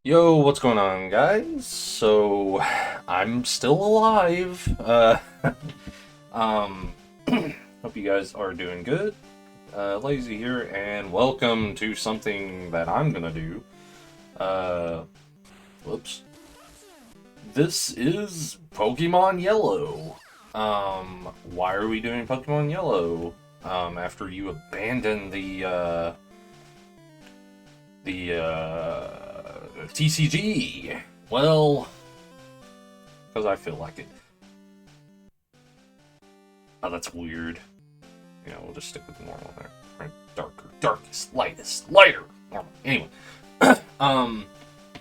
Yo, what's going on, guys? So, I'm still alive. Um, hope you guys are doing good. Lazy here, and welcome to something that I'm gonna do. Uh, whoops. This is Pokemon Yellow. Why are we doing Pokemon Yellow? After you abandon the TCG. Well, because I feel like it. Oh, that's weird. You know, we'll just stick with the normal there. Right? Darker, darkest, lightest, lighter. Normal. Anyway, um,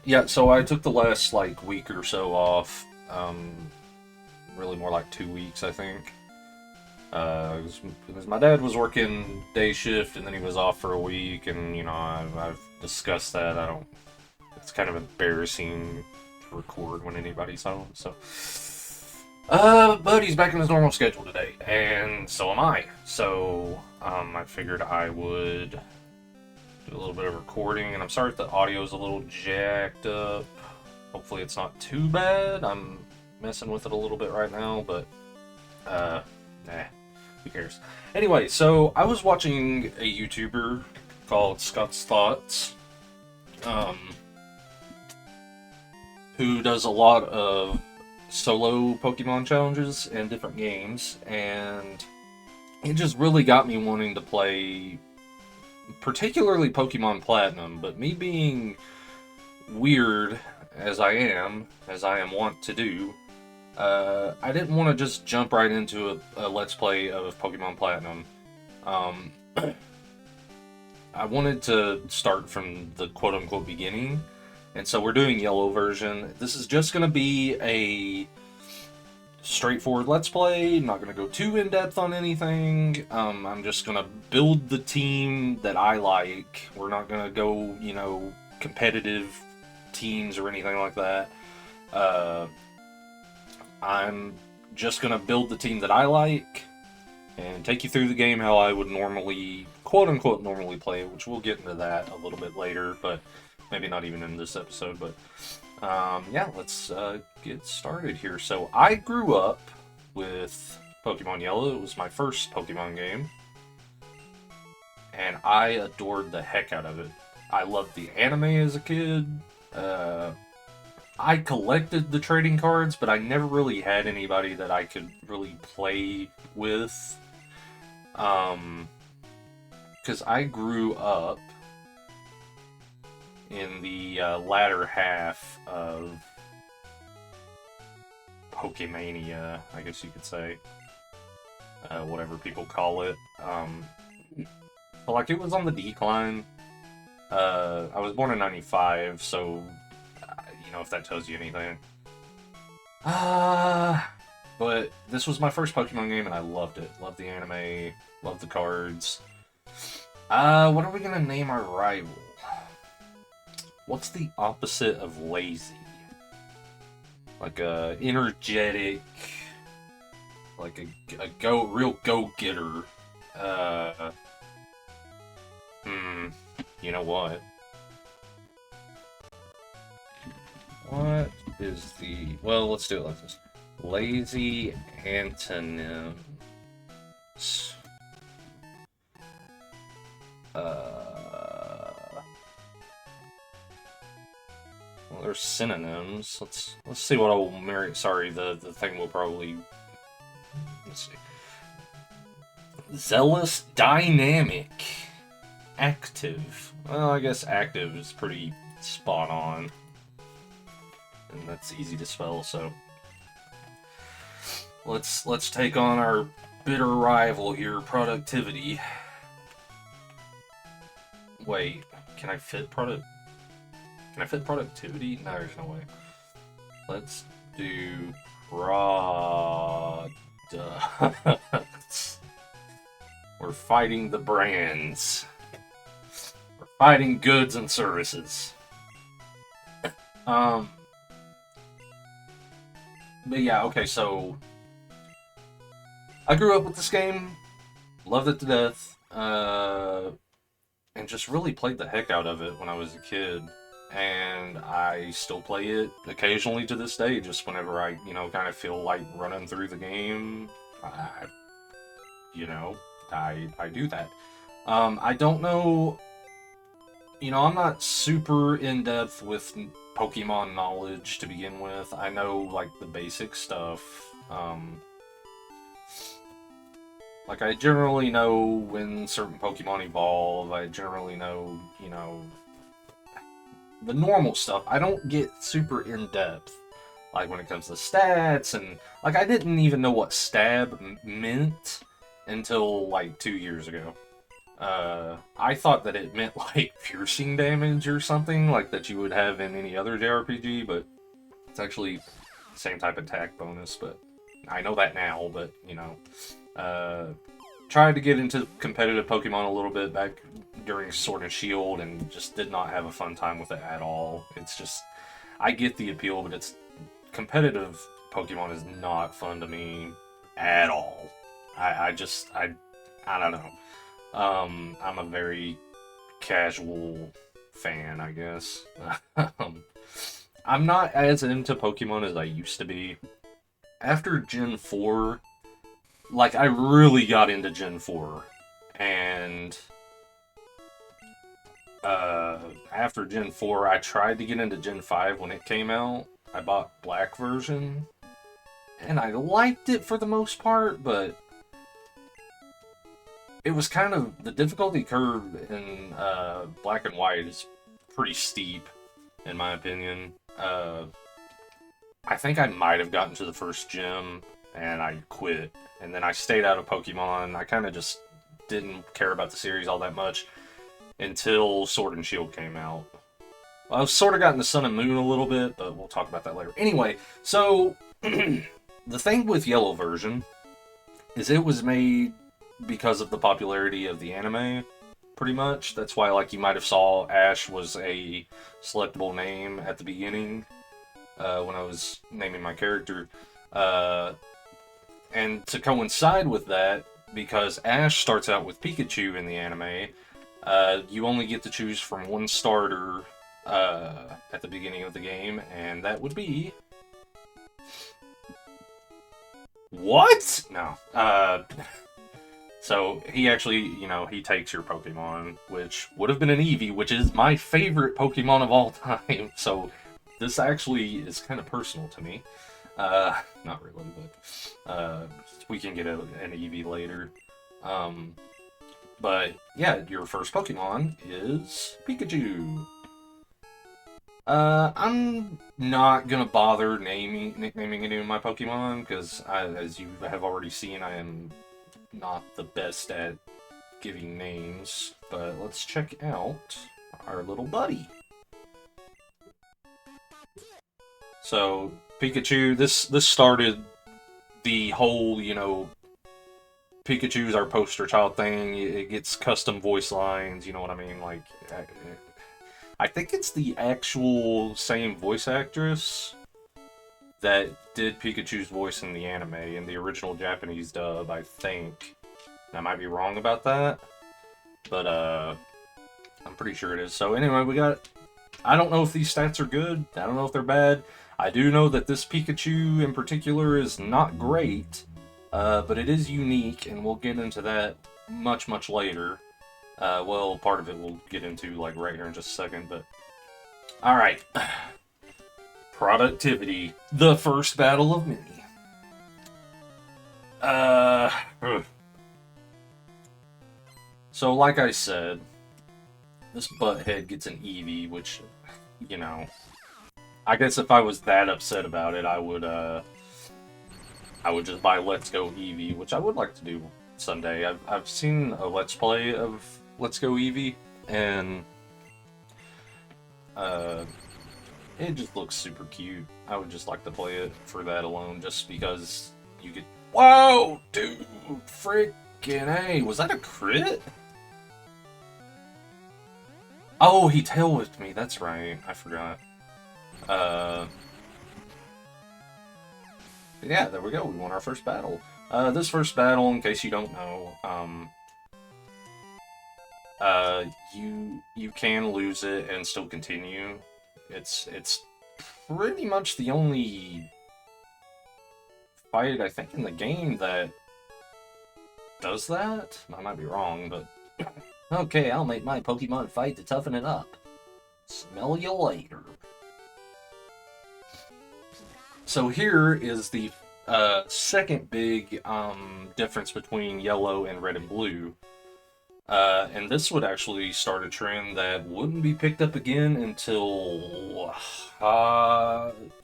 yeah. So I took the last like week or so off. Really more like 2 weeks, I think. Because my dad was working day shift and then he was off for a week, and I've discussed that. I don't. It's kind of embarrassing to record when anybody's home, so. But he's back in his normal schedule today, and so am I. So, I figured I would do a little bit of recording, and I'm sorry if the audio is a little jacked up. Hopefully it's not too bad. I'm messing with it a little bit right now, but, nah, who cares? Anyway, so I was watching a YouTuber called Scott's Thoughts, um, who does a lot of solo Pokemon challenges in different games, and it just really got me wanting to play, particularly Pokemon Platinum. But me being weird as I am wont to do, I didn't want to just jump right into a Let's Play of Pokemon Platinum. Um, I wanted to start from the quote unquote beginning, and so we're doing yellow version. This is just going to be a straightforward Let's Play. I'm not going to go too in depth on anything. I'm just going to build the team that I like. We're not going to go, competitive teams or anything like that. I'm just going to build the team that I like and take you through the game how I would normally, quote unquote, normally play it, which we'll get into that a little bit later, but maybe not even in this episode. But yeah, let's get started here. So I grew up with Pokemon Yellow. It was my first Pokemon game, and I adored the heck out of it. I loved the anime as a kid. I collected the trading cards, but I never really had anybody that I could really play with. Because I grew up in the latter half of Pokemania, I guess you could say. Whatever people call it. But like, it was on the decline. I was born in 95, so, if that tells you anything. But this was my first Pokemon game, and I loved it. Loved the anime, loved the cards. What are we gonna name our rival? What's the opposite of lazy? Like a energetic, like a real go-getter. You know what? What is well, let's do it like this. Lazy antonyms. Well, there's synonyms. Let's see what I will marry. Sorry, the thing will probably. Let's see. Zealous, dynamic, active. Well, I guess active is pretty spot on, and that's easy to spell. So let's take on our bitter rival here, productivity. Wait, can I fit productivity? No, there's no way. Let's do product. We're fighting the brands. We're fighting goods and services. But yeah, okay, so I grew up with this game, loved it to death, and just really played the heck out of it when I was a kid. and I still play it occasionally to this day, just whenever I, kind of feel like running through the game. I, you know, I do that. I don't know, I'm not super in depth with Pokemon knowledge to begin with. I know like the basic stuff. Like I generally know when certain Pokemon evolve. I generally know, the normal stuff. I don't get super in depth, like when it comes to stats, and like I didn't even know what stab meant until like 2 years ago. I thought that it meant like piercing damage or something like that you would have in any other JRPG, but it's actually the same type of attack bonus. But I know that now. But tried to get into competitive Pokemon a little bit back during Sword and Shield, and just did not have a fun time with it at all. It's just, I get the appeal, but it's competitive Pokemon is not fun to me at all. I don't know. I'm a very casual fan, I guess. I'm not as into Pokemon as I used to be. After Gen 4, like, I really got into Gen 4. And, after Gen 4, I tried to get into Gen 5 when it came out. I bought Black version. And I liked it for the most part, but it was kind of, the difficulty curve in Black and White is pretty steep, in my opinion. I think I might have gotten to the first gym, and I quit. And then I stayed out of Pokemon. I kind of just didn't care about the series all that much until Sword and Shield came out. Well, I've sort of gotten the Sun and Moon a little bit, but we'll talk about that later. Anyway, so the thing with Yellow version is it was made because of the popularity of the anime, pretty much. That's why, like, you might have saw Ash was a selectable name at the beginning when I was naming my character. And to coincide with that, because Ash starts out with Pikachu in the anime, you only get to choose from one starter at the beginning of the game, and that would be... What? No. So he actually, he takes your Pokemon, which would have been an Eevee, which is my favorite Pokemon of all time. So this actually is kind of personal to me. Not really, but we can get an Eevee later. But yeah, your first Pokemon is Pikachu. I'm not gonna bother naming any of my Pokemon because, as you have already seen, I am not the best at giving names. But let's check out our little buddy. So Pikachu, this started the whole, Pikachu's our poster child thing. It gets custom voice lines, you know what I mean? Like, I think it's the actual same voice actress that did Pikachu's voice in the anime, in the original Japanese dub, I think. I might be wrong about that, but I'm pretty sure it is. So anyway, we got... I don't know if these stats are good. I don't know if they're bad. I do know that this Pikachu in particular is not great, but it is unique, and we'll get into that much, much later. Well, part of it we'll get into like right here in just a second, but... Alright. Productivity. The first battle of many. So like I said, this butthead gets an Eevee, which, I guess if I was that upset about it, I would just buy Let's Go Eevee, which I would like to do someday. I've seen a Let's Play of Let's Go Eevee, and it just looks super cute. I would just like to play it for that alone, just because you could... Whoa, dude! Frickin' A! Was that a crit? Oh, he tail whipped me. That's right. I forgot. Yeah, there we go. We won our first battle. This first battle, in case you don't know, you can lose it and still continue. It's pretty much the only fight, I think, in the game that does that. I might be wrong, but... Okay, I'll make my Pokemon fight to toughen it up. Smell you later. So here is the second big difference between yellow and red and blue. And this would actually start a trend that wouldn't be picked up again until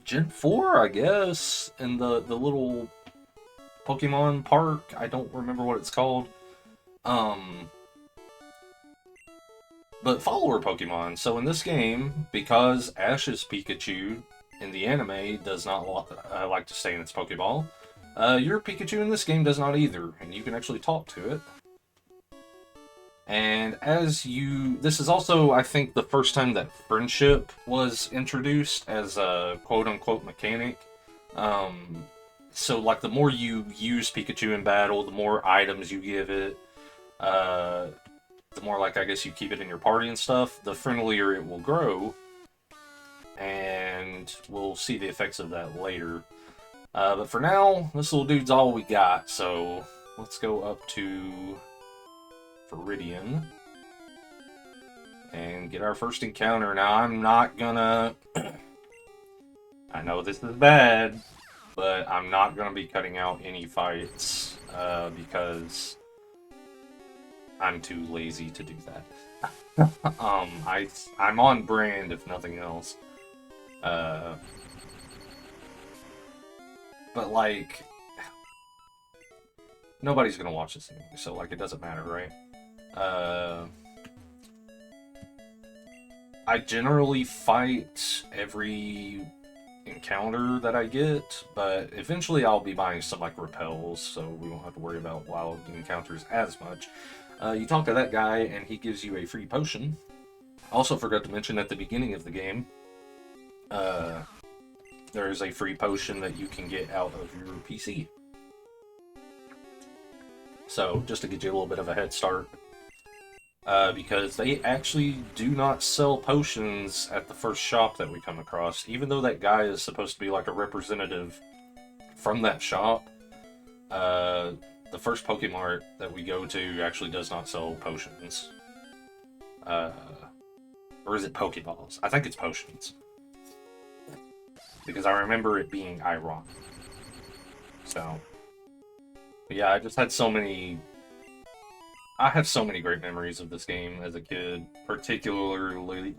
Gen 4, I guess, in the little Pokemon park. I don't remember what it's called. But follower Pokemon. So in this game, because Ash's Pikachu in the anime does not like to stay in its Pokeball, your Pikachu in this game does not either, and you can actually talk to it. And this is also, I think, the first time that friendship was introduced as a quote-unquote mechanic. So, like, the more you use Pikachu in battle, the more items you give it, the more, like, I guess you keep it in your party and stuff, the friendlier it will grow. And we'll see the effects of that later. But for now, this little dude's all we got, so let's go up to Viridian and get our first encounter. Now, I'm not gonna... I know this is bad, but I'm not gonna be cutting out any fights, because I'm too lazy to do that. I'm on brand, if nothing else. But, like, nobody's gonna watch this anyway, so, like, it doesn't matter, right? I generally fight every encounter that I get, but eventually I'll be buying some, like, repels, so we won't have to worry about wild encounters as much. You talk to that guy, and he gives you a free potion. I also forgot to mention at the beginning of the game, there is a free potion that you can get out of your PC. So, just to get you a little bit of a head start. Because they actually do not sell potions at the first shop that we come across. Even though that guy is supposed to be like a representative from that shop, the first Pokemart that we go to actually does not sell potions. Or is it Pokeballs? I think it's potions. Because I remember it being ironic. So, but yeah, I just had so many... I have so many great memories of this game as a kid, particularly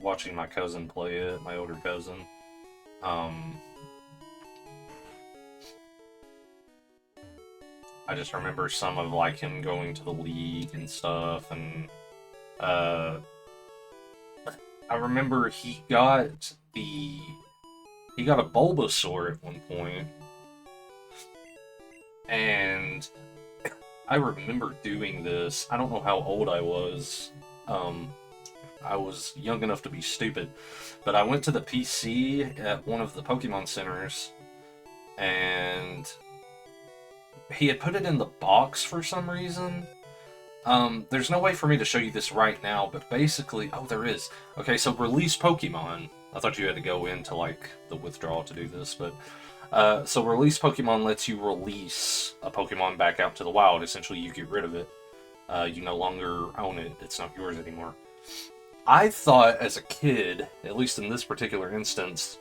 watching my cousin play it, my older cousin. I just remember some of, like, him going to the league and stuff, and I remember he got a Bulbasaur at one point, and I remember doing this. I don't know how old I was. I was young enough to be stupid, but I went to the PC at one of the Pokemon centers, and he had put it in the box for some reason. There's no way for me to show you this right now, but basically... Oh, there is. Okay, so release Pokemon. I thought you had to go into, like, the withdrawal to do this, but... so release Pokemon lets you release a Pokemon back out to the wild. Essentially, you get rid of it. You no longer own it. It's not yours anymore. I thought, as a kid, at least in this particular instance,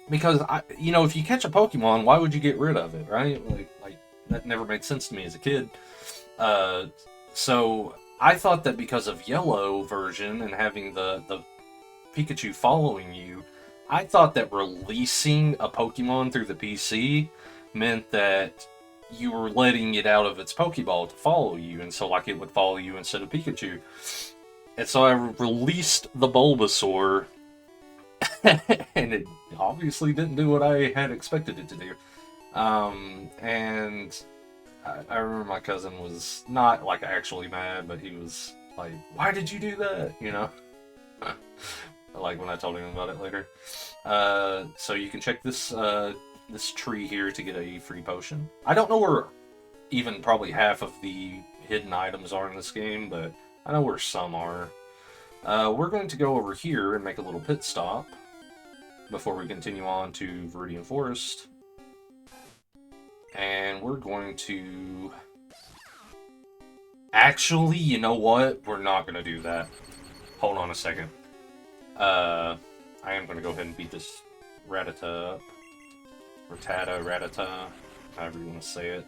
because, you know, if you catch a Pokemon, why would you get rid of it, right? Like that never made sense to me as a kid. So I thought that because of Yellow version and having the Pikachu following you, I thought that releasing a Pokemon through the PC meant that you were letting it out of its Pokeball to follow you, and so, like, it would follow you instead of Pikachu. And so I released the Bulbasaur, and it obviously didn't do what I had expected it to do. And I remember my cousin was not, like, actually mad, but he was like, "Why did you do that?" You know? Like, when I told him about it later. So you can check this this tree here to get a free potion. I don't know where even probably half of the hidden items are in this game, but I know where some are. We're going to go over here and make a little pit stop before we continue on to Viridian Forest. And we're going to... Actually, you know what? We're not going to do that. Hold on a second. I am going to go ahead and beat this Rattata up. Ratata, however you want to say it.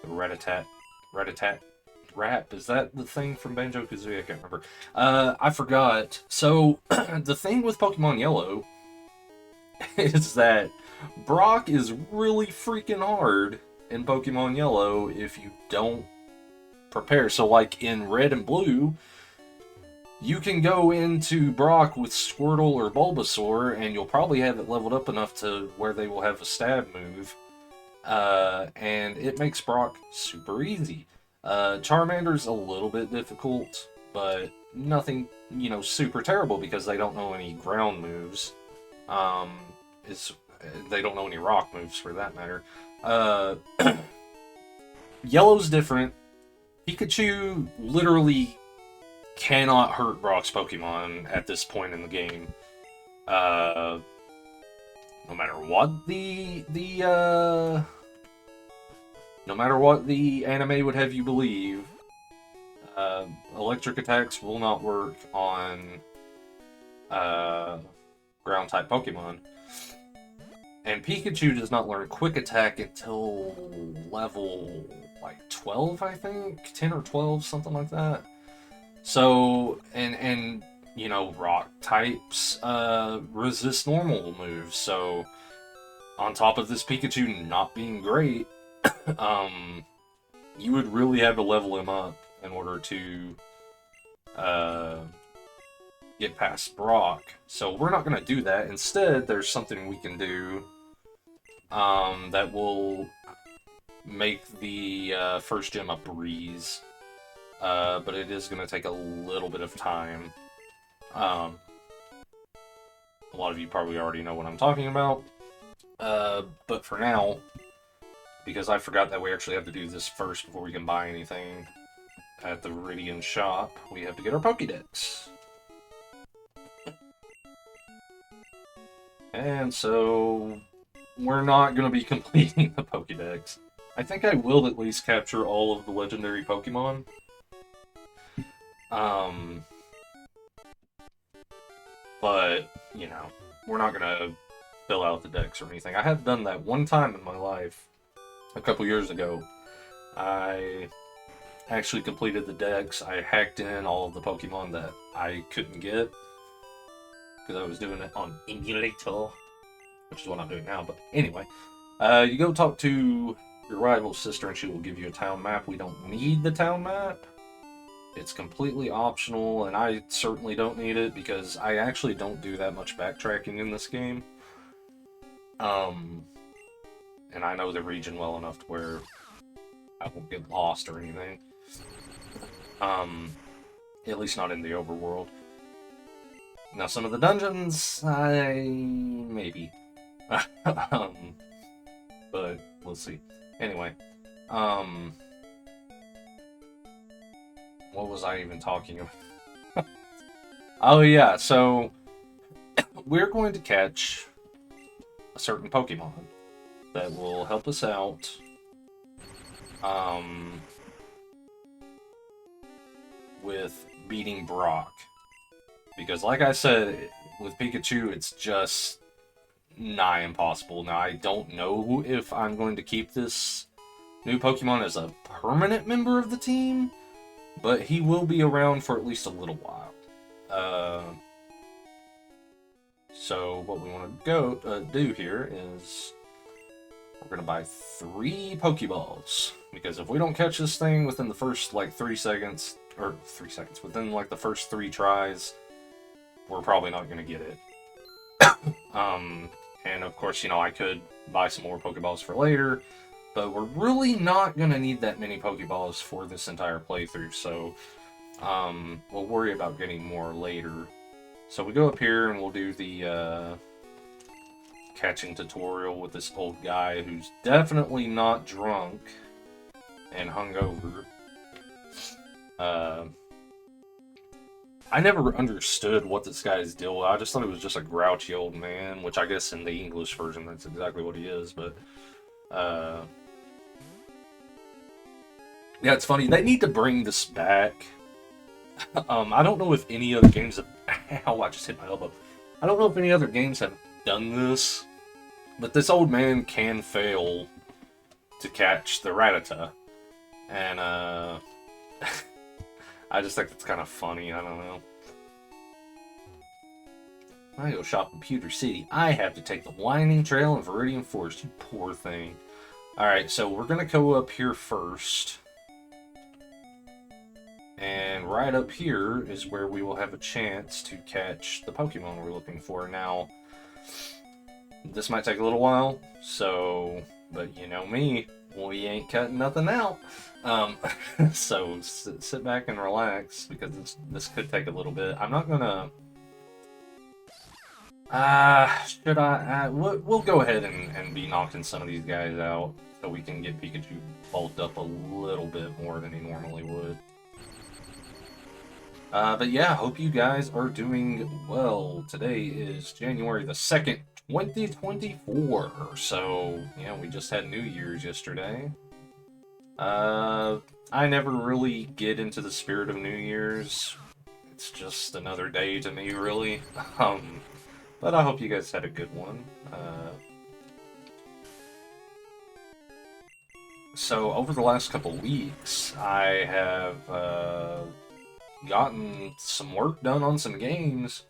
Ratatat. Rap, is that the thing from Banjo-Kazooie? I can't remember. I forgot. So, the thing with Pokemon Yellow is that Brock is really freaking hard in Pokemon Yellow if you don't prepare. So, like in Red and Blue, you can go into Brock with Squirtle or Bulbasaur, and you'll probably have it leveled up enough to where they will have a stab move. And it makes Brock super easy. Charmander's a little bit difficult, but nothing, you know, super terrible because they don't know any ground moves. They don't know any rock moves for that matter. Yellow's different. Pikachu literally cannot hurt Brock's Pokemon at this point in the game. No matter what no matter what the anime would have you believe, electric attacks will not work on ground-type Pokemon. And Pikachu does not learn Quick Attack until level, like, 12, I think? 10 or 12, something like that. So, and you know, rock types resist normal moves, so on top of this Pikachu not being great, you would really have to level him up in order to get past Brock. So we're not going to do that. Instead, there's something we can do that will make the first gym a breeze. But it is going to take a little bit of time. A lot of you probably already know what I'm talking about. But for now, because I forgot that we actually have to do this first before we can buy anything at the Viridian shop, we have to get our Pokédex. And so, we're not going to be completing the Pokédex. I think I will at least capture all of the legendary Pokemon. But, you know, we're not gonna fill out the decks or anything. I have done that one time in my life, a couple years ago. I actually completed the decks. I hacked in all of the Pokemon that I couldn't get, because I was doing it on emulator, which is what I'm doing now, but anyway. You go talk to your rival sister and she will give you a town map. We don't need the town map. It's completely optional, and I certainly don't need it because I actually don't do that much backtracking in this game. And I know the region well enough to where I won't get lost or anything. At least not in the overworld. Now, some of the dungeons, maybe. But we'll see. Anyway, what was I even talking about? Oh yeah, so we're going to catch a certain Pokemon that will help us out. With beating Brock. Because like I said, with Pikachu, it's just nigh impossible. Now, I don't know if I'm going to keep this new Pokemon as a permanent member of the team, but he will be around for at least a little while. So what we want to do here is we're going to buy 3 Pokeballs, because if we don't catch this thing within the first, like, 3 seconds, within, like, the first 3 tries, we're probably not going to get it. And of course, you know, I could buy some more Pokeballs for later, but we're really not going to need that many Pokeballs for this entire playthrough, so we'll worry about getting more later. So we go up here and we'll do the catching tutorial with this old guy who's definitely not drunk and hungover. I never understood what this guy's deal was. I just thought he was just a grouchy old man, which I guess in the English version that's exactly what he is. But uh, yeah, it's funny. They need to bring this back. I don't know if any other games have. Ow, I just hit my elbow. I don't know if any other games have done this, but this old man can fail to catch the Rattata, and I just think it's kind of funny. I don't know. I go shop in Pewter City. I have to take the winding trail in Viridian Forest. You poor thing. Alright, so we're going to go up here first. And right up here is where we will have a chance to catch the Pokemon we're looking for. Now, this might take a little while, so, but you know me, we ain't cutting nothing out. So sit back and relax, because this could take a little bit. I'm not gonna... should I? We'll go ahead and be knocking some of these guys out, so we can get Pikachu bulked up a little bit more than he normally would. But yeah, hope you guys are doing well. Today is January the 2nd, 2024. So, yeah, we just had New Year's yesterday. I never really get into the spirit of New Year's. It's just another day to me, really. But I hope you guys had a good one. So, over the last couple weeks, I have gotten some work done on some games.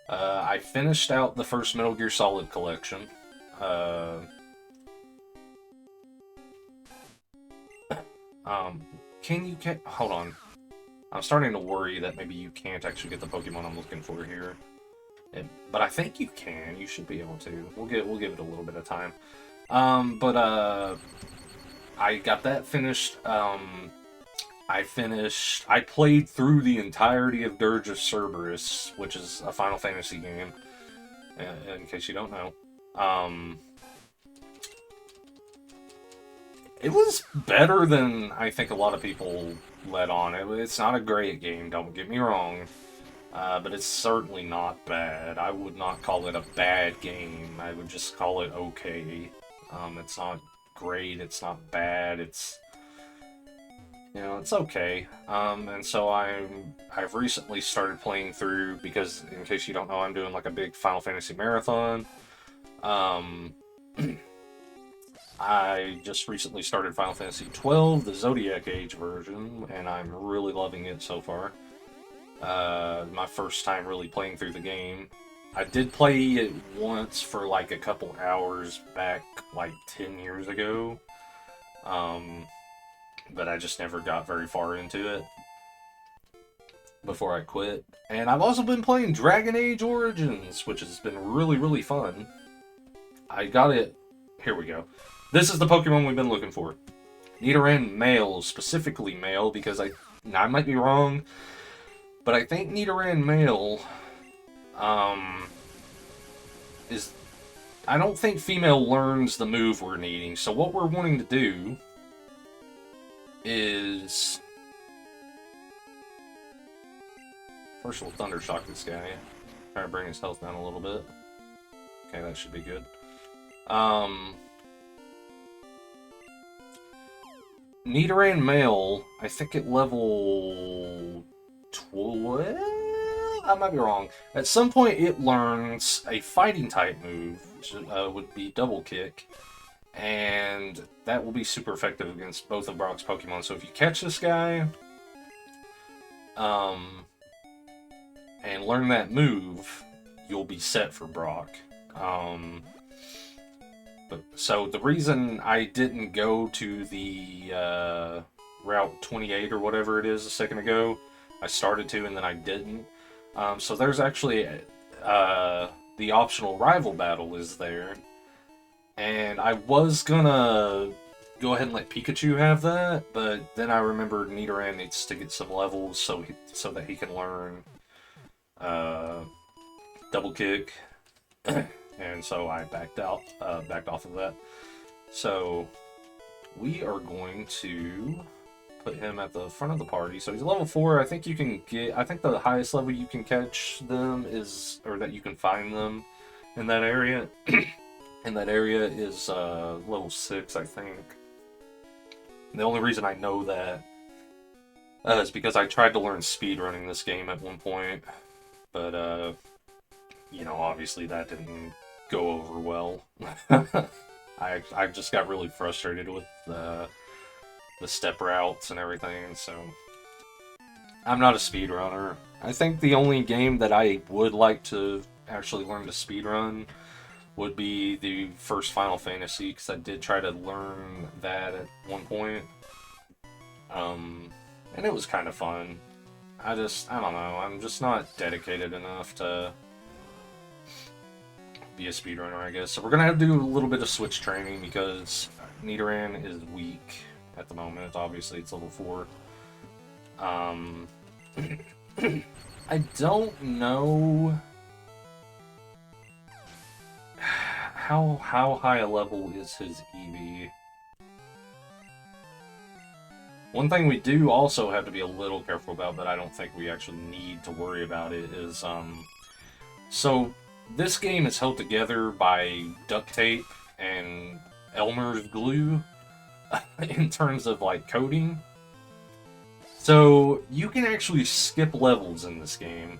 I finished out the first Metal Gear Solid collection. Hold on. I'm starting to worry that maybe you can't actually get the Pokemon I'm looking for here. But I think you can. You should be able to. We'll give it a little bit of time. I got that finished. I played through the entirety of Dirge of Cerberus, which is a Final Fantasy game, in case you don't know. It was better than I think a lot of people let on. It's not a great game, don't get me wrong, but it's certainly not bad. I would not call it a bad game. I would just call it okay. It's not great, it's not bad, it's... You know, it's okay. And so I've recently started playing through, because in case you don't know, I'm doing like a big Final Fantasy marathon. I just recently started Final Fantasy 12, the Zodiac Age version, and I'm really loving it so far. My first time really playing through the game. I did play it once for like a couple hours back like 10 years ago. But I just never got very far into it before I quit. And I've also been playing Dragon Age Origins, which has been really, really fun. I got it... Here we go. This is the Pokemon we've been looking for. Nidoran male, specifically male, because I might be wrong, but I think Nidoran male, is... I don't think female learns the move we're needing, so what we're wanting to do is... First we'll Thunder Shock this guy. Try to bring his health down a little bit. Okay, that should be good. Nidoran male, I think at level 12? I might be wrong. At some point it learns a fighting type move, which would be Double Kick. And that will be super effective against both of Brock's Pokemon. So if you catch this guy, and learn that move, you'll be set for Brock. So the reason I didn't go to the Route 28 or whatever it is a second ago, I started to and then I didn't. So there's actually the optional rival battle is there. And I was gonna go ahead and let Pikachu have that, but then I remembered Nidoran needs to get some levels so that he can learn Double Kick, and so I backed off of that. So we are going to put him at the front of the party. So he's level 4. I think you can get, I think the highest level you can catch them is, or that you can find them in that area, in that area is level 6, I think. And the only reason I know that is because I tried to learn speedrunning this game at one point, but you know, obviously that didn't go over well. I just got really frustrated with the step routes and everything, so I'm not a speedrunner. I think the only game that I would like to actually learn to speedrun would be the first Final Fantasy, because I did try to learn that at one point. And it was kind of fun. I don't know, I'm just not dedicated enough to be a speedrunner, I guess. So we're gonna have to do a little bit of switch training, because Nidoran is weak at the moment. Obviously, it's level 4. I don't know how high a level is his EV. One thing we do also have to be a little careful about, but I don't think we actually need to worry about it, is, so this game is held together by duct tape and Elmer's glue in terms of, like, coding. So you can actually skip levels in this game.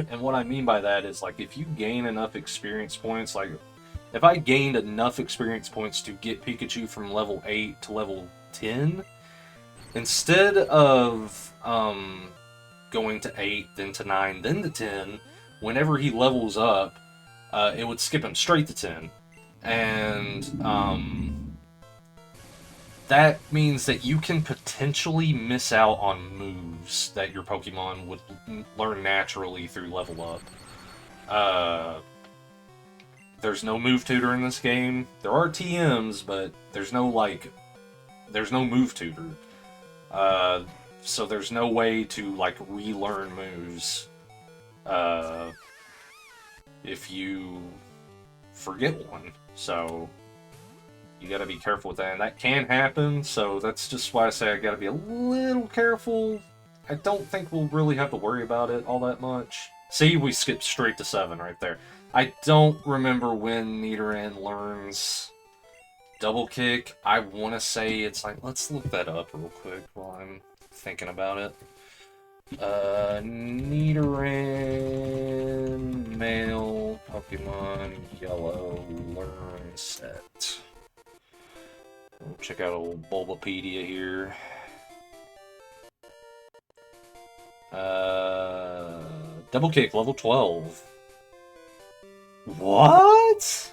And what I mean by that is, like, if you gain enough experience points, like, if I gained enough experience points to get Pikachu from level 8 to level 10, instead of going to 8, then to 9, then to 10, whenever he levels up, it would skip him straight to 10. And that means that you can potentially miss out on moves that your Pokemon would learn naturally through level up. There's no move tutor in this game. There are TMs, but there's no move tutor. So there's no way to, like, relearn moves if you forget one. So you gotta be careful with that, and that can happen, so that's just why I say I gotta be a little careful. I don't think we'll really have to worry about it all that much. See, we skipped straight to 7 right there. I don't remember when Nidoran learns double kick. I want to say it's like, let's look that up real quick while I'm thinking about it. Nidoran male Pokemon Yellow learn set. We'll check out old Bulbapedia here. Double kick, level 12. What?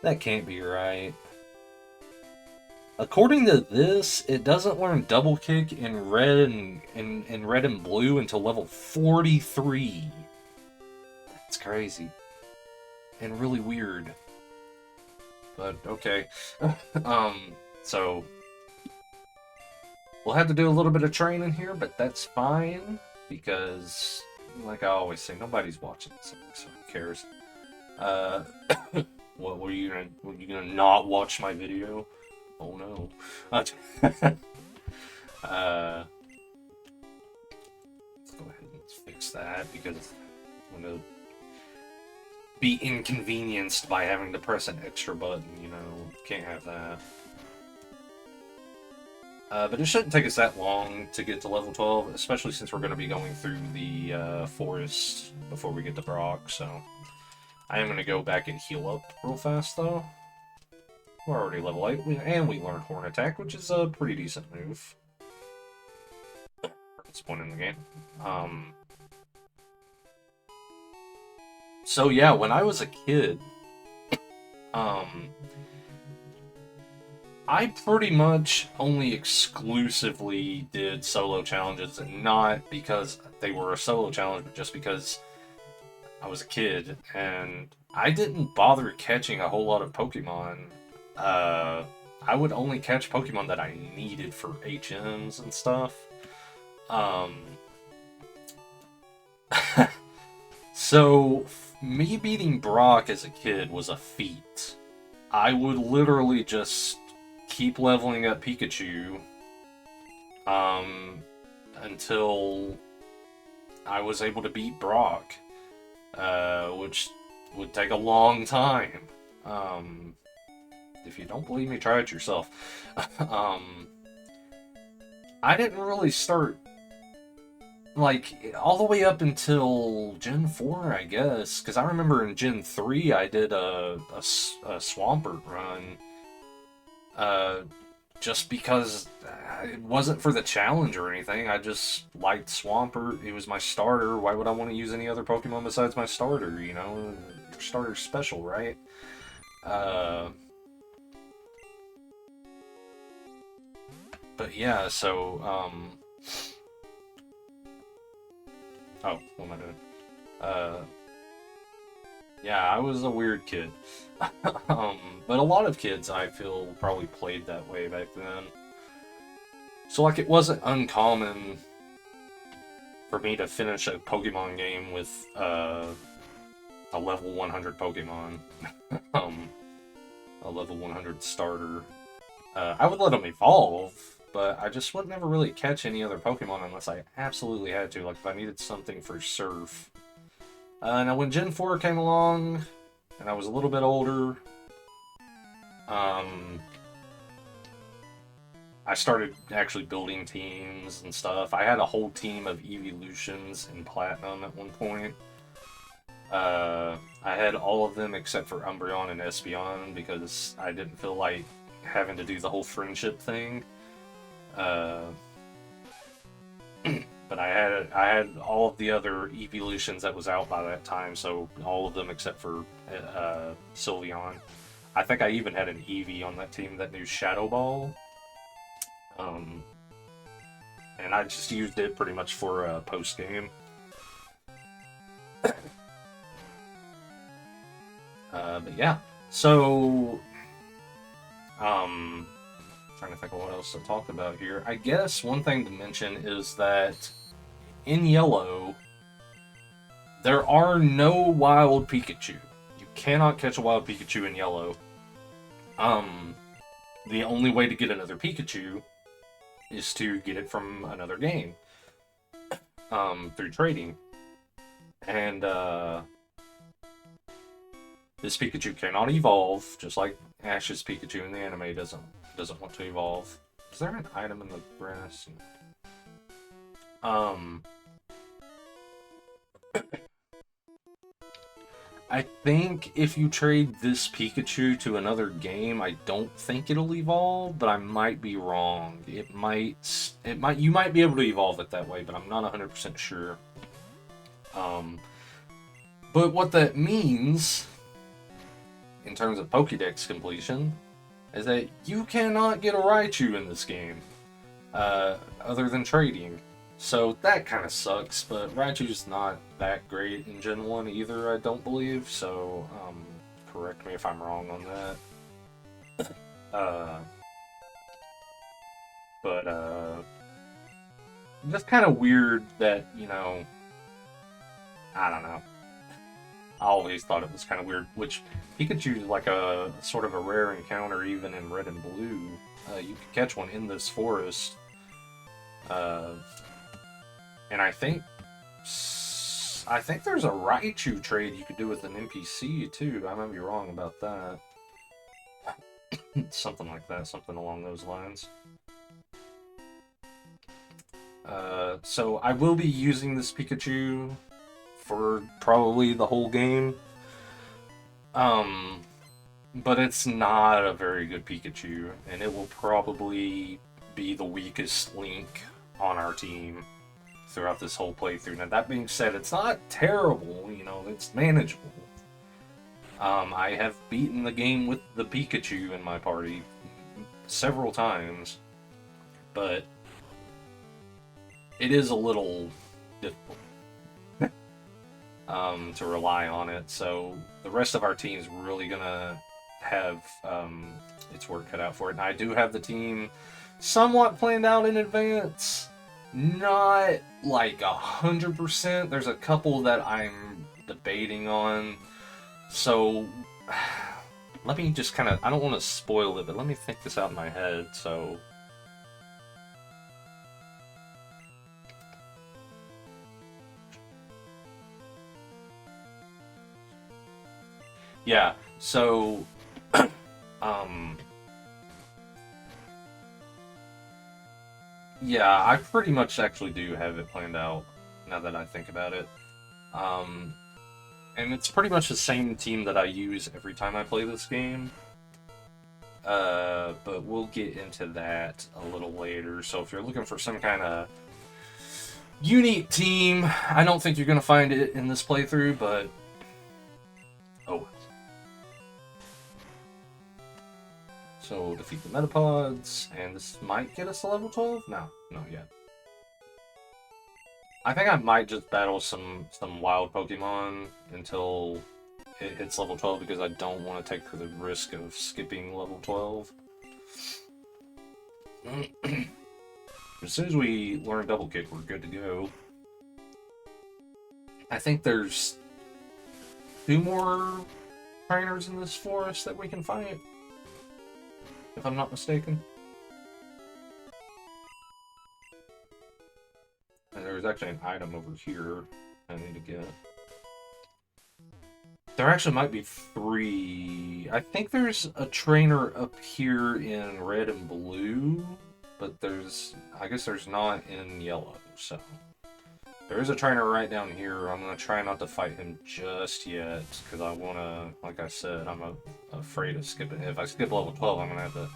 That can't be right. According to this, it doesn't learn double kick in red and red and blue until level 43. That's crazy. And really weird. But okay. So we'll have to do a little bit of training here, but that's fine, because like I always say, nobody's watching this, so who cares? What were you gonna not watch my video? Oh no. Let's go ahead and fix that, because I'm gonna be inconvenienced by having to press an extra button, you know. Can't have that. But it shouldn't take us that long to get to level 12, especially since we're going to be going through the forest before we get to Brock, so I am going to go back and heal up real fast, though. We're already level 8, and we learned Horn Attack, which is a pretty decent move at this point in the game. So yeah, when I was a kid, I pretty much only exclusively did solo challenges, and not because they were a solo challenge, but just because I was a kid, and I didn't bother catching a whole lot of Pokemon. I would only catch Pokemon that I needed for HMs and stuff. So, me beating Brock as a kid was a feat. I would literally just keep leveling up Pikachu until I was able to beat Brock, which would take a long time. If you don't believe me, try it yourself. I didn't really start, like, all the way up until Gen 4, I guess, because I remember in Gen 3 I did a Swampert run, just because it wasn't for the challenge or anything. I just liked Swampert. It was my starter. Why would I want to use any other Pokemon besides my starter, you know? Your starter's special, right? But yeah, so, oh, what am I doing? Yeah, I was a weird kid. But a lot of kids, I feel, probably played that way back then. So, like, it wasn't uncommon for me to finish a Pokemon game with, a level 100 Pokemon. A level 100 starter. I would let them evolve, but I just would never really catch any other Pokemon unless I absolutely had to, like if I needed something for Surf. Now when Gen 4 came along, and I was a little bit older, I started actually building teams and stuff. I had a whole team of Evolutions in Platinum at one point. I had all of them except for Umbreon and Espeon because I didn't feel like having to do the whole friendship thing. But I had all of the other Evolutions that was out by that time, so all of them except for Sylveon. I think I even had an Eevee on that team that knew Shadow Ball. And I just used it pretty much for post game. But yeah, so trying to think of what else to talk about here. I guess one thing to mention is that in Yellow, there are no wild Pikachu. You cannot catch a wild Pikachu in Yellow. The only way to get another Pikachu is to get it from another game, through trading. And, this Pikachu cannot evolve, just like Ash's Pikachu in the anime doesn't want to evolve. Is there an item in the grass? I think if you trade this Pikachu to another game, I don't think it'll evolve, but I might be wrong. You might be able to evolve it that way, but I'm not 100% sure. But what that means, in terms of Pokédex completion, is that you cannot get a Raichu in this game, other than trading. So that kind of sucks, but Raichu's not that great in Gen 1 either, I don't believe, so correct me if I'm wrong on that. But just kind of weird that, you know, I don't know. I always thought it was kind of weird, which Pikachu's like a sort of a rare encounter even in Red and Blue. You could catch one in this forest. And I think there's a Raichu trade you could do with an NPC too. I might be wrong about that. Something like that, something along those lines. So I will be using this Pikachu for probably the whole game. But it's not a very good Pikachu, and it will probably be the weakest link on our team throughout this whole playthrough. Now, that being said, it's not terrible, you know, it's manageable. I have beaten the game with the Pikachu in my party several times, but it is a little difficult to rely on it, so the rest of our team is really gonna have its work cut out for it. And I do have the team somewhat planned out in advance. Not like 100%. There's a couple that I'm debating on. So let me just kind of, I don't want to spoil it, but let me think this out in my head, so... Yeah, so, yeah, I pretty much actually do have it planned out, now that I think about it. Um, and it's pretty much the same team that I use every time I play this game. But we'll get into that a little later. So if you're looking for some kind of unique team, I don't think you're going to find it in this playthrough, but... Oh. So defeat the Metapods, and this might get us to level 12? No, not yet. I think I might just battle some wild Pokemon until it hits level 12 because I don't want to take the risk of skipping level 12. As soon as we learn Double Kick, we're good to go. I think there's 2 more trainers in this forest that we can fight, if I'm not mistaken. And there's actually an item over here I need to get. There actually might be 3. I think there's a trainer up here in red and blue, but I guess there's not in yellow, so. There is a trainer right down here. I'm going to try not to fight him just yet, because I want to, like I said, I'm afraid of skipping. If I skip level 12, I'm going to have to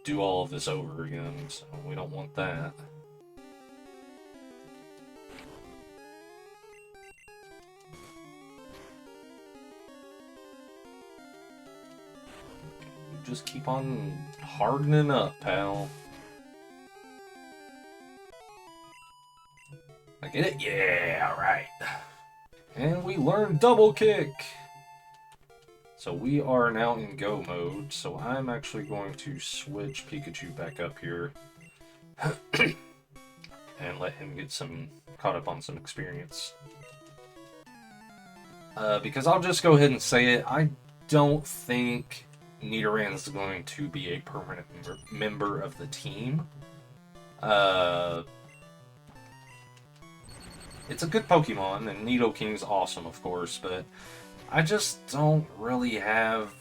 do all of this over again, so we don't want that. Just keep on hardening up, pal. I get it? Yeah, alright. And we learned Double Kick! So we are now in Go mode, so I'm actually going to switch Pikachu back up here. And let him get caught up on some experience. Because I'll just go ahead and say it, I don't think Nidoran is going to be a permanent member of the team. It's a good Pokemon, and Nidoking's awesome, of course, but I just don't really have...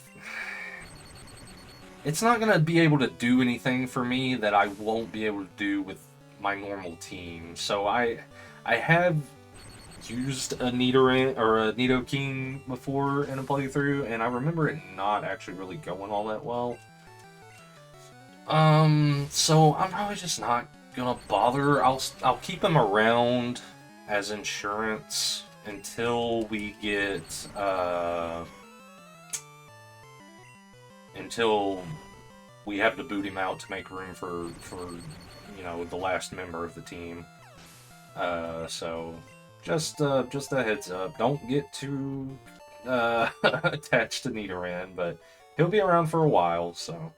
It's not going to be able to do anything for me that I won't be able to do with my normal team. So I have used a Nidoran or a Nidoking before in a playthrough, and I remember it not actually really going all that well. So I'm probably just not gonna bother. I'll keep him around as insurance until we get until we have to boot him out to make room for you know, the last member of the team. So just a heads up. Don't get too attached to Nidoran, but he'll be around for a while, so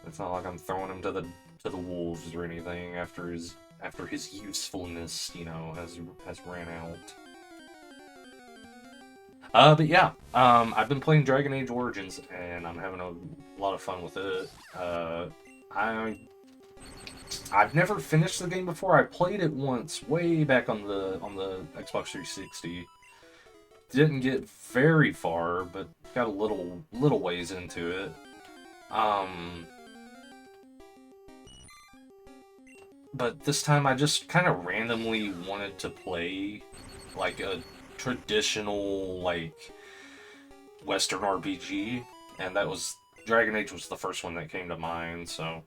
it's not like I'm throwing him to the wolves or anything after his usefulness, you know, has ran out. But yeah, I've been playing Dragon Age Origins, and I'm having a lot of fun with it. I've never finished the game before. I played it once, way back on the Xbox 360. Didn't get very far, but got a little ways into it. But this time I just kind of randomly wanted to play like a traditional, like, Western RPG, and that was Dragon Age was the first one that came to mind, so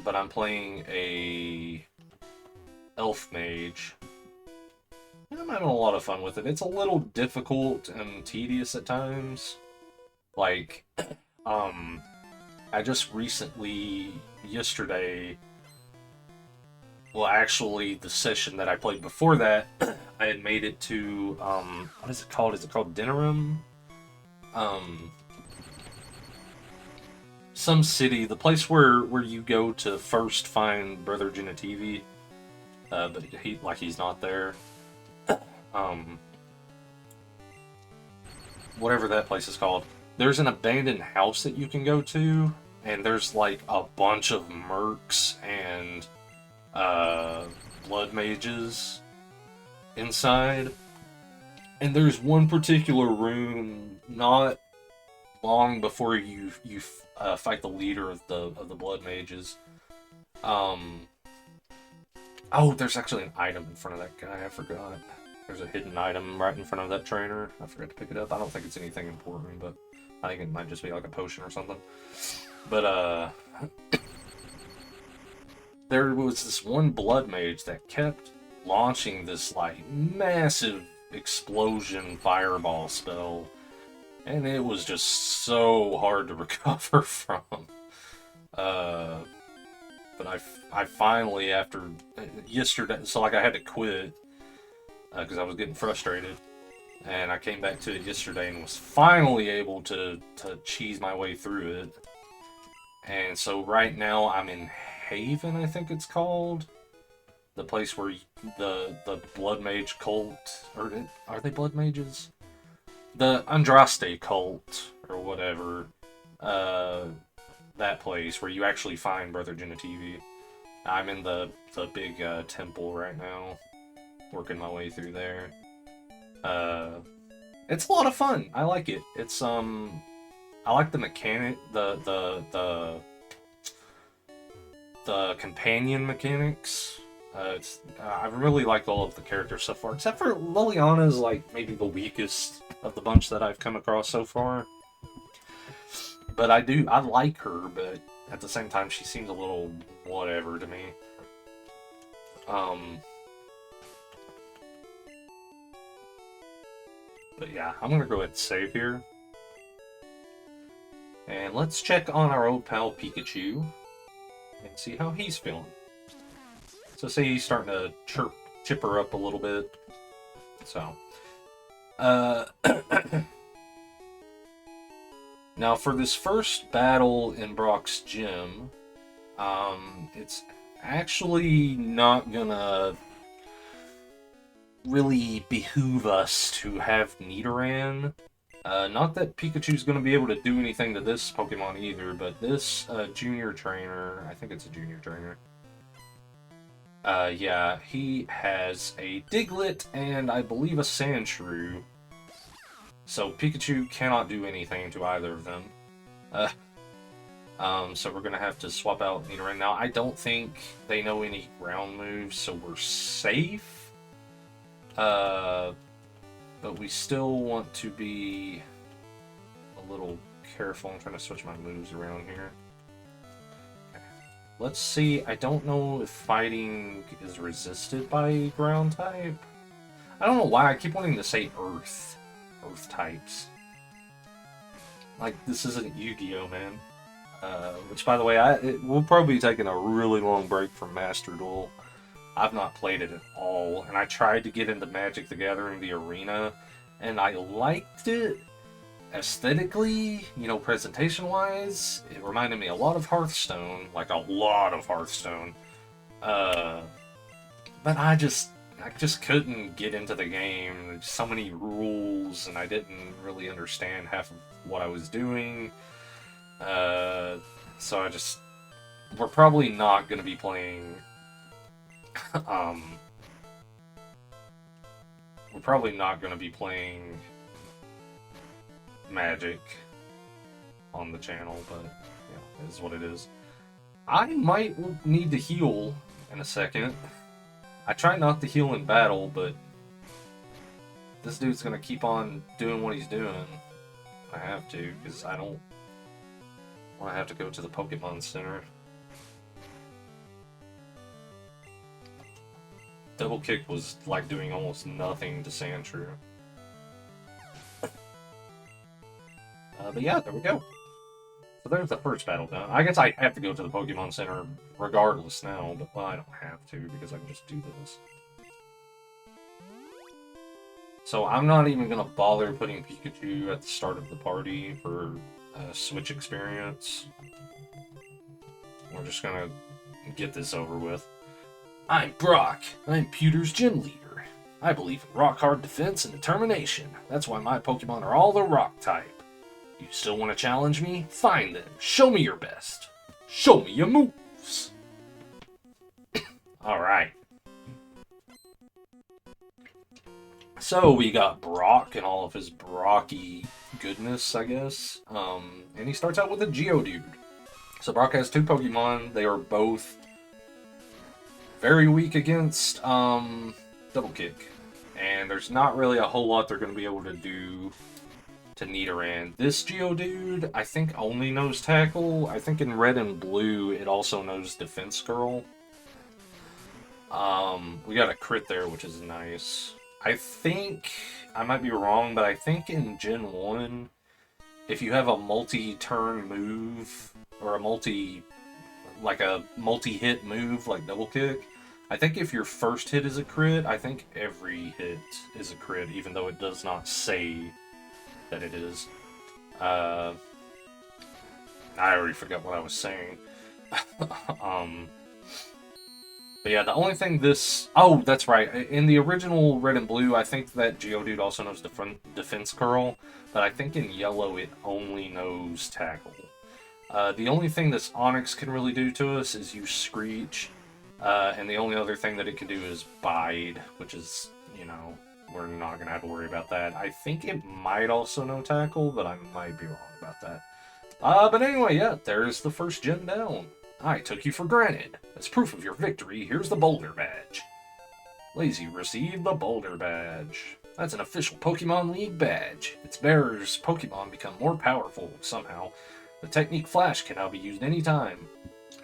but I'm playing a elf mage. I'm having a lot of fun with it. It's a little difficult and tedious at times. Like, I just recently, yesterday, well, actually, the session that I played before that, I had made it to, what is it called? Is it called Denerim? Some city, the place where you go to first find Brother Genitivi, but he's not there. whatever that place is called. There's an abandoned house that you can go to, and there's like a bunch of mercs and blood mages inside. And there's one particular room not long before you fight the leader of the blood mages. Oh, there's actually an item in front of that guy. I forgot. There's a hidden item right in front of that trainer. I forgot to pick it up. I don't think it's anything important, but I think it might just be like a potion or something. But there was this one blood mage that kept launching this like massive explosion fireball spell, and it was just so hard to recover from. But I finally, after yesterday, so like I had to quit because I was getting frustrated, and I came back to it yesterday and was finally able to cheese my way through it. And so right now I'm in Haven, I think it's called. The place where the Blood Mage cult, or are they Blood Mages? The Andraste cult, or whatever. That place where you actually find Brother Genitivi. I'm in the big temple right now, working my way through there. It's a lot of fun. I like it. It's I like the mechanic, the companion mechanics. I really like all of the characters so far, except for Liliana is like maybe the weakest of the bunch that I've come across so far. But I like her, but at the same time she seems a little whatever to me. But yeah, I'm gonna go ahead and save here. And let's check on our old pal Pikachu and see how he's feeling. So see, he's starting to chipper up a little bit. So, now for this first battle in Brock's gym, it's actually not gonna really behoove us to have Nidoran. Not that Pikachu's gonna be able to do anything to this Pokemon either, but this junior trainer, I think it's a junior trainer. Yeah, he has a Diglett and I believe a Sandshrew. So Pikachu cannot do anything to either of them. So we're gonna have to swap out Nidoran. Now, I don't think they know any ground moves, so we're safe. But we still want to be a little careful. I'm trying to switch my moves around here. Let's see, I don't know if fighting is resisted by ground type. I don't know why, I keep wanting to say earth types. Like, this isn't Yu-Gi-Oh, man. Which, by the way, we'll probably be taking a really long break from Master Duel. I've not played it at all, and I tried to get into Magic the Gathering, the arena, and I liked it aesthetically, you know, presentation-wise. It reminded me a lot of Hearthstone, like a lot of Hearthstone. But I just couldn't get into the game. There's so many rules, and I didn't really understand half of what I was doing. So we're probably not going to be playing, we're probably not going to be playing Magic on the channel, but yeah, it is what it is. I might need to heal in a second. I try not to heal in battle, but this dude's going to keep on doing what he's doing. I have to, because I don't want to have to go to the Pokemon Center. Double Kick was like doing almost nothing to Sandshrew. But yeah, there we go. So there's the first battle done. I guess I have to go to the Pokemon Center regardless now, but well, I don't have to because I can just do this. So I'm not even going to bother putting Pikachu at the start of the party for Switch experience. We're just going to get this over with. I'm Brock. I'm Pewter's gym leader. I believe in rock-hard defense and determination. That's why my Pokemon are all the rock type. You still want to challenge me? Fine then. Show me your best. Show me your moves. Alright. So we got Brock and all of his Brocky goodness, I guess. And he starts out with a Geodude. So Brock has two Pokemon. They are both very weak against Double Kick. And there's not really a whole lot they're going to be able to do to Nidoran. This Geodude, I think, only knows Tackle. I think in Red and Blue, it also knows Defense Curl. We got a crit there, which is nice. I think, I might be wrong, but I think in Gen 1, if you have a multi-turn move, or a multi-hit move like Double Kick, I think if your first hit is a crit, I think every hit is a crit, even though it does not say that it is. I already forgot what I was saying. But yeah, the only thing this... Oh, that's right. In the original Red and Blue, I think that Geodude also knows Defense Curl, but I think in Yellow it only knows Tackle. The only thing this Onix can really do to us is use Screech, and the only other thing that it can do is Bide, which is, you know, we're not going to have to worry about that. I think it might also know Tackle, but I might be wrong about that. But anyway, yeah, there's the first gen down. I took you for granted. As proof of your victory, here's the Boulder Badge. Lazy received the Boulder Badge. That's an official Pokemon League badge. Its bearer's Pokemon become more powerful somehow. The technique Flash can now be used anytime.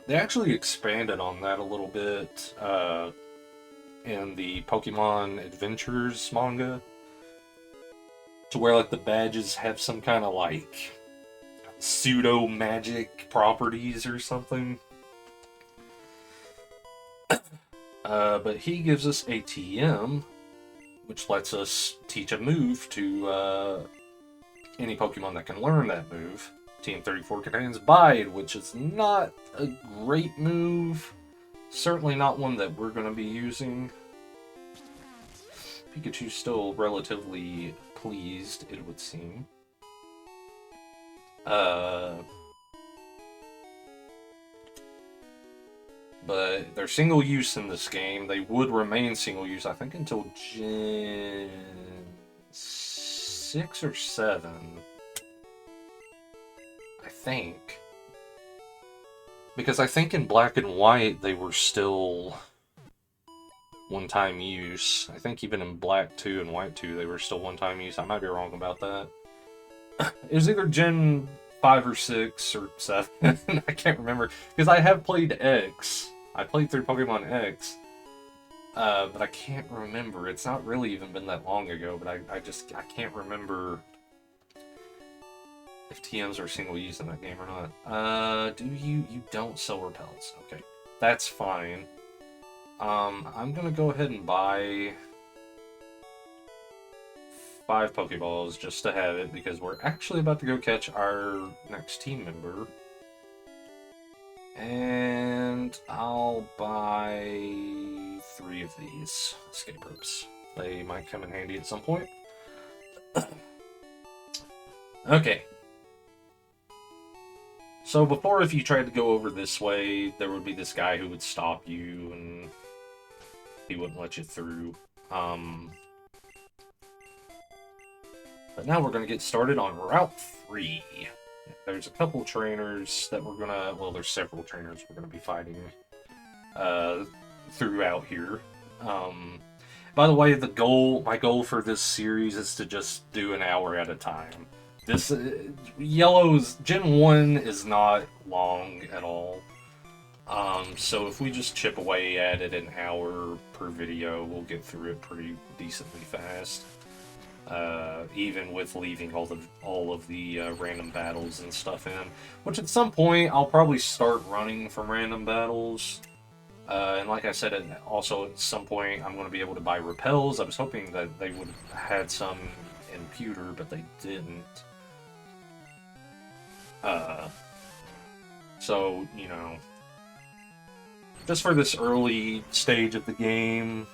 They actually expanded on that a little bit in the Pokemon Adventures manga, to where like the badges have some kind of like pseudo magic properties or something. But he gives us a TM, which lets us teach a move to any Pokemon that can learn that move. TM34 contains Bide, which is not a great move. Certainly not one that we're going to be using. Pikachu's still relatively pleased, it would seem. But they're single use in this game. They would remain single use, I think, until Gen 6 or 7. I think. Because I think in Black and White they were still one-time use. I think even in Black 2 and White 2 they were still one-time use. I might be wrong about that. It was either Gen 5 or 6 or 7. I can't remember. Because I have played X. I played through Pokemon X. But I can't remember. It's not really even been that long ago, but I can't remember if TMs are single use in that game or not. You don't sell repels. Okay. That's fine. I'm gonna go ahead and buy 5 Pokeballs just to have it, because we're actually about to go catch our next team member. And I'll buy 3 of these escape ropes. They might come in handy at some point. Okay. So before, if you tried to go over this way, there would be this guy who would stop you and he wouldn't let you through. But now we're going to get started on Route 3. There's a couple trainers that we're going to... Well, there's several trainers we're going to be fighting throughout here. By the way, my goal for this series is to just do an hour at a time. This Yellow's Gen 1 is not long at all. So if we just chip away at it an hour per video, we'll get through it pretty decently fast. Even with leaving all of the random battles and stuff in. Which at some point, I'll probably start running from random battles. And like I said, also at some point, I'm going to be able to buy repels. I was hoping that they would have had some in Pewter, but they didn't. So, you know, just for this early stage of the game,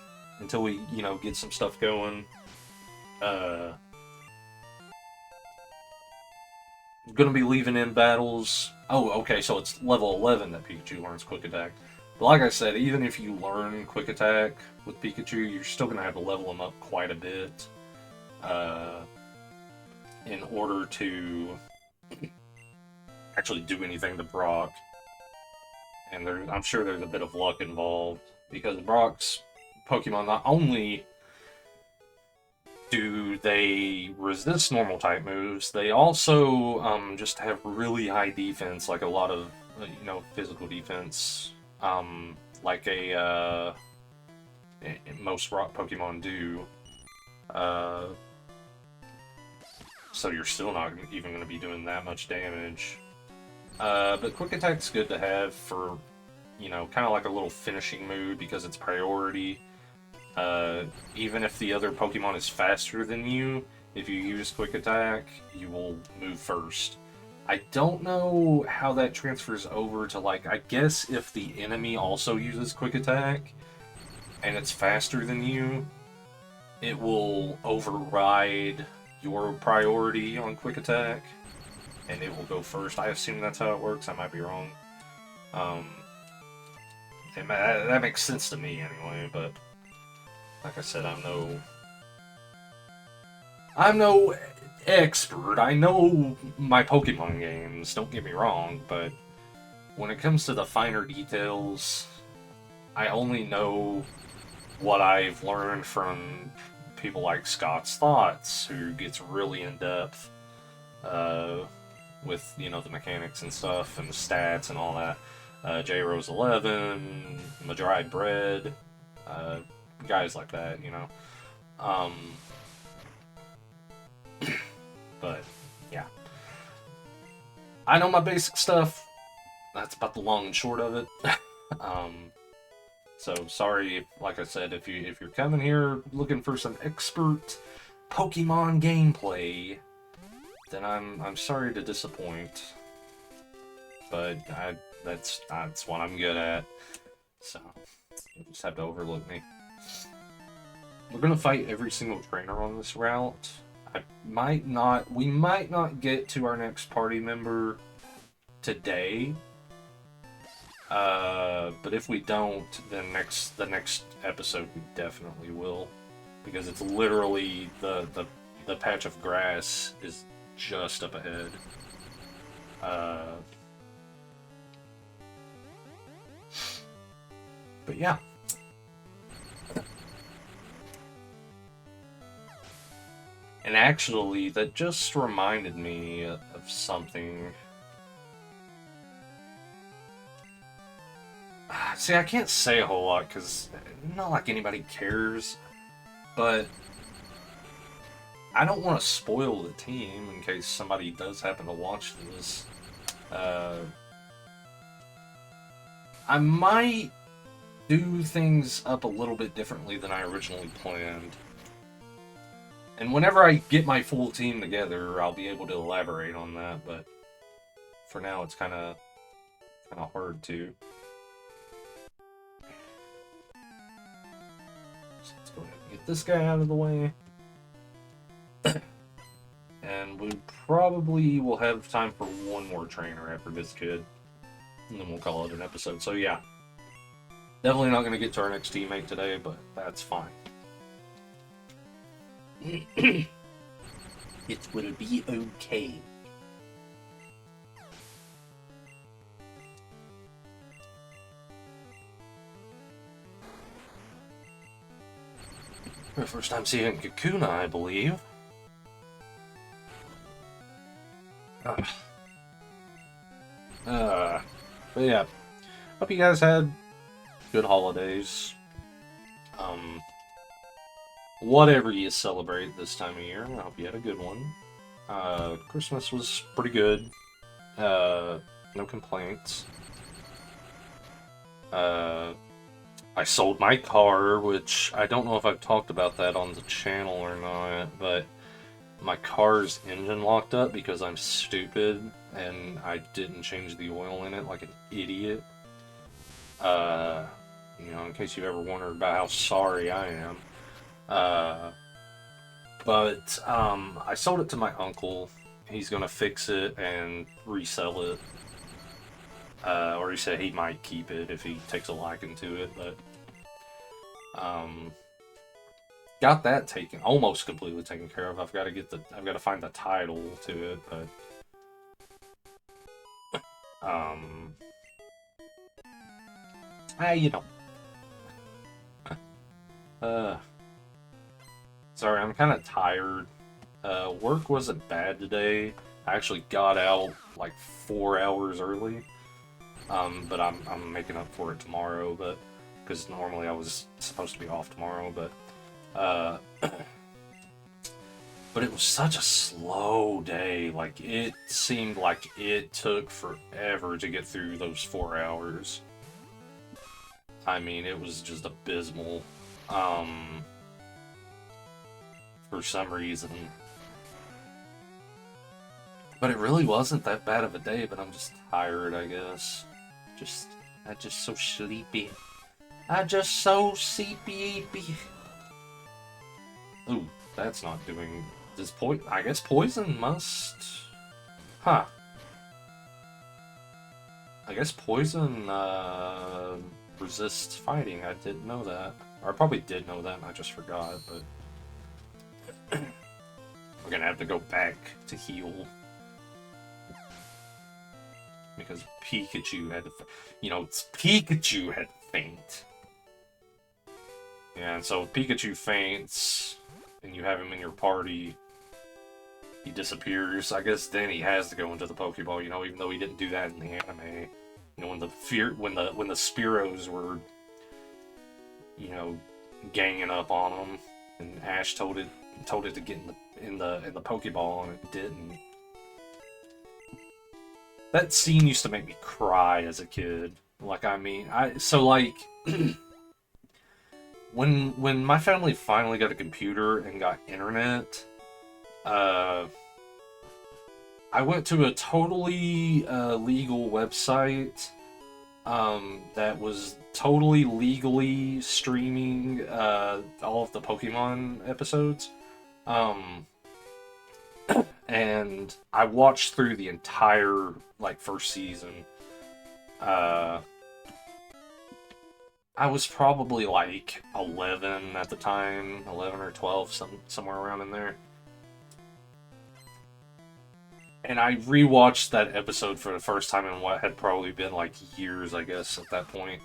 until we, get some stuff going. Gonna be leaving in battles. Oh, okay, so it's level 11 that Pikachu learns Quick Attack. But like I said, even if you learn Quick Attack with Pikachu, you're still gonna have to level him up quite a bit in order to actually do anything to Brock. And I'm sure there's a bit of luck involved, because Brock's Pokemon, not only do they resist normal type moves, they also just have really high defense, like a lot of physical defense, like most rock Pokemon do. So you're still not even going to be doing that much damage. But Quick Attack's good to have for, kind of like a little finishing move, because it's priority. Even if the other Pokemon is faster than you, if you use Quick Attack, you will move first. I don't know how that transfers over to, like, I guess if the enemy also uses Quick Attack, and it's faster than you, it will override your priority on Quick Attack, and it will go first. I assume that's how it works. I might be wrong. That makes sense to me anyway, but like I said, I'm no expert. I know my Pokemon games, don't get me wrong, but when it comes to the finer details, I only know what I've learned from people like Scott's Thoughts, who gets really in-depth with, the mechanics and stuff, and the stats and all that. J-Rose 11, Madried Bread, guys like that, But, yeah. I know my basic stuff. That's about the long and short of it. So sorry, like I said, if you're coming here looking for some expert Pokemon gameplay, then I'm sorry to disappoint. But that's what I'm good at. So you just have to overlook me. We're gonna fight every single trainer on this route. We might not get to our next party member today. But if we don't, then the next episode we definitely will, because it's literally the patch of grass is just up ahead. But yeah. And actually, that just reminded me of something. See, I can't say a whole lot, because not like anybody cares, but I don't want to spoil the team in case somebody does happen to watch this. I might do things up a little bit differently than I originally planned. And whenever I get my full team together, I'll be able to elaborate on that, but for now it's kind of hard to. So let's go ahead and get this guy out of the way. And we probably will have time for one more trainer after this kid. And then we'll call it an episode. So yeah. Definitely not going to get to our next teammate today, but that's fine. It will be okay. First time seeing Kakuna, I believe. But yeah, hope you guys had good holidays. Whatever you celebrate this time of year, I hope you had a good one. Christmas was pretty good. No complaints. I sold my car, which I don't know if I've talked about that on the channel or not, but my car's engine locked up because I'm stupid and I didn't change the oil in it like an idiot. in case you ever wondered about how sorry I am. Uh, but I sold it to my uncle. He's gonna fix it and resell it. Or he said he might keep it if he takes a liking to it, but um, got that taken, almost completely taken care of. I've got to find the title to it, but um, you know, sorry, I'm kind of tired. Work wasn't bad today. I actually got out like 4 hours early. But I'm making up for it tomorrow, but because normally I was supposed to be off tomorrow, but but it was such a slow day. Like, it seemed like it took forever to get through those 4 hours. I mean, it was just abysmal. For some reason. But it really wasn't that bad of a day, but I'm just tired, I guess. I'm just so sleepy. I'm just so sleepy. Ooh, that's not doing... I guess poison must... Huh. I guess poison, resists fighting. I didn't know that. Or I probably did know that and I just forgot, but... We're gonna have to go back to heal. Because Pikachu had to... Pikachu had to faint. Yeah, and so if Pikachu faints, and you have him in your party, he disappears. I guess then he has to go into the Pokeball, even though he didn't do that in the anime. When the Spearows were, ganging up on him, and Ash told it to get in the Pokeball, and it didn't. That scene used to make me cry as a kid. When my family finally got a computer and got internet, I went to a totally legal website that was totally legally streaming all of the Pokemon episodes. And I watched through the entire, first season. I was probably, 11 at the time, 11 or 12, somewhere around in there. And I rewatched that episode for the first time in what had probably been, years, I guess, at that point.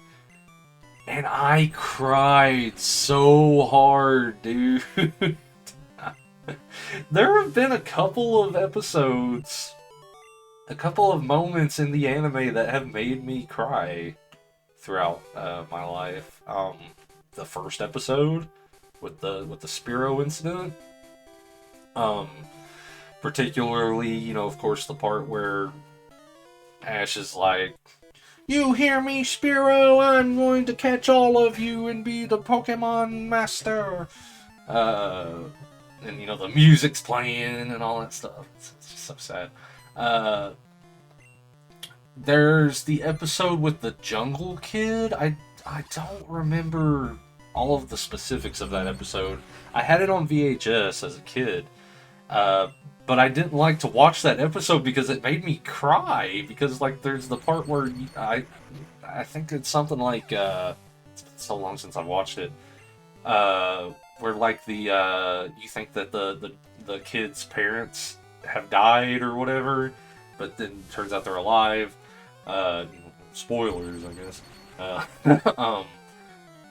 And I cried so hard, dude. There have been a couple of episodes, a couple of moments in the anime that have made me cry throughout my life. The first episode with the Spearow incident, particularly, of course, the part where Ash is like, "You hear me, Spearow? I'm going to catch all of you and be the Pokemon Master." And, the music's playing and all that stuff. It's just so sad. There's the episode with the Jungle Kid. I don't remember all of the specifics of that episode. I had it on VHS as a kid. But I didn't like to watch that episode because it made me cry. Because, there's the part where I think it's something like... it's been so long since I watched it. Where you think that the kid's parents have died or whatever, but then turns out they're alive. Spoilers, I guess.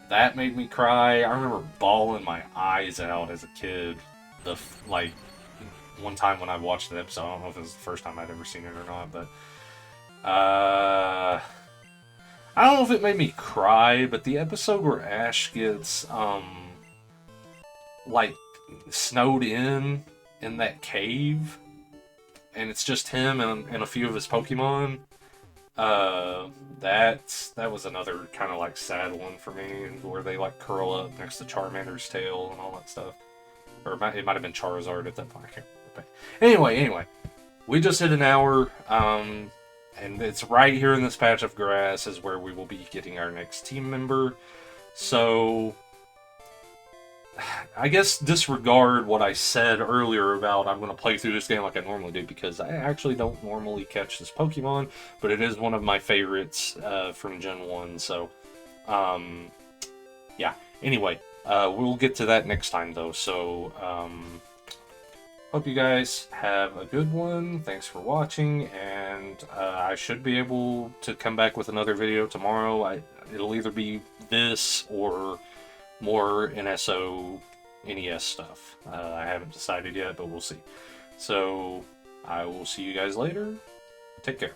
That made me cry. I remember bawling my eyes out as a kid. One time when I watched the episode, I don't know if it was the first time I'd ever seen it or not, but I don't know if it made me cry, but the episode where Ash gets snowed in that cave, and it's just him and a few of his Pokemon. That was another kind of sad one for me, where they curl up next to Charmander's tail and all that stuff. Or it might have been Charizard at that point. I can't remember. Anyway, we just hit an hour, And it's right here in this patch of grass is where we will be getting our next team member. So I guess disregard what I said earlier about I'm going to play through this game like I normally do, because I actually don't normally catch this Pokemon, but it is one of my favorites from Gen 1, so yeah. Anyway, we'll get to that next time, though, so hope you guys have a good one. Thanks for watching, and I should be able to come back with another video tomorrow. It'll either be this or more NSO NES stuff. I haven't decided yet, but we'll see. So I will see you guys later. Take care.